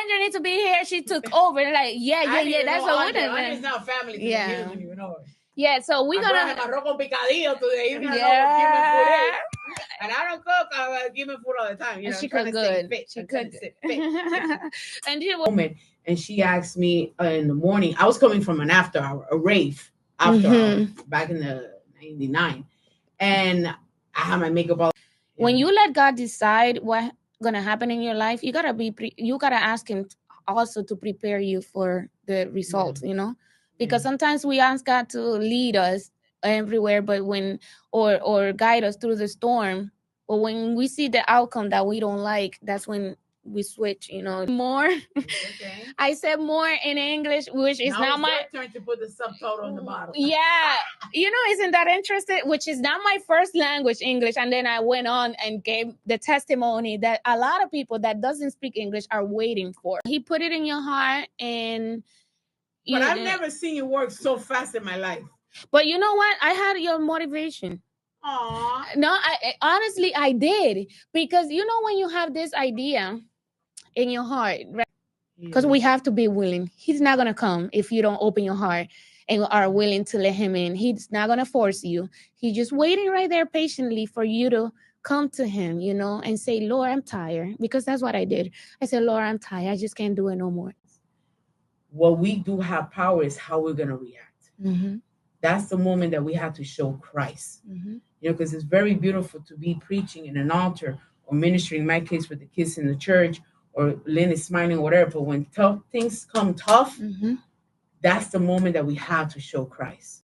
Andrew needs to be here. She took over. Like, yeah. That's what we're doing. It's not family. Yeah. He doesn't even know it. Yeah, so we're gonna. Arroz con picadillo today. You don't know what give me food is. And I don't cook. I give me food all the time. You know, she cooked good. She cooked good. And she asked me in the morning. I was coming from an after hour, a rave after hour back in the 99, and I had my makeup all. When you let God decide what's gonna happen in your life, you gotta ask Him also to prepare you for the results. You know. Because sometimes we ask God to lead us everywhere, but or guide us through the storm. But when we see the outcome that we don't like, that's when we switch, you know. More. Okay. I said more in English, which is now not my turn to put the subtitle on the bottom. Yeah. You know, isn't that interesting? Which is not my first language, English. And then I went on and gave the testimony that a lot of people that doesn't speak English are waiting for. He put it in your heart and but I've never seen you work so fast in my life. But you know what? I had your motivation. Aww. No, honestly, I did. Because you know when you have this idea in your heart, right? Because we have to be willing. He's not going to come if you don't open your heart and are willing to let him in. He's not going to force you. He's just waiting right there patiently for you to come to him, you know, and say, Lord, I'm tired. Because that's what I did. I said, Lord, I'm tired. I just can't do it no more. What we do have power is how we're going to react. Mm-hmm. That's the moment that we have to show Christ. Mm-hmm. You know, because it's very beautiful to be preaching in an altar or ministering, in my case, with the kids in the church, or Lynn is smiling or whatever. But when things come tough, that's the moment that we have to show Christ.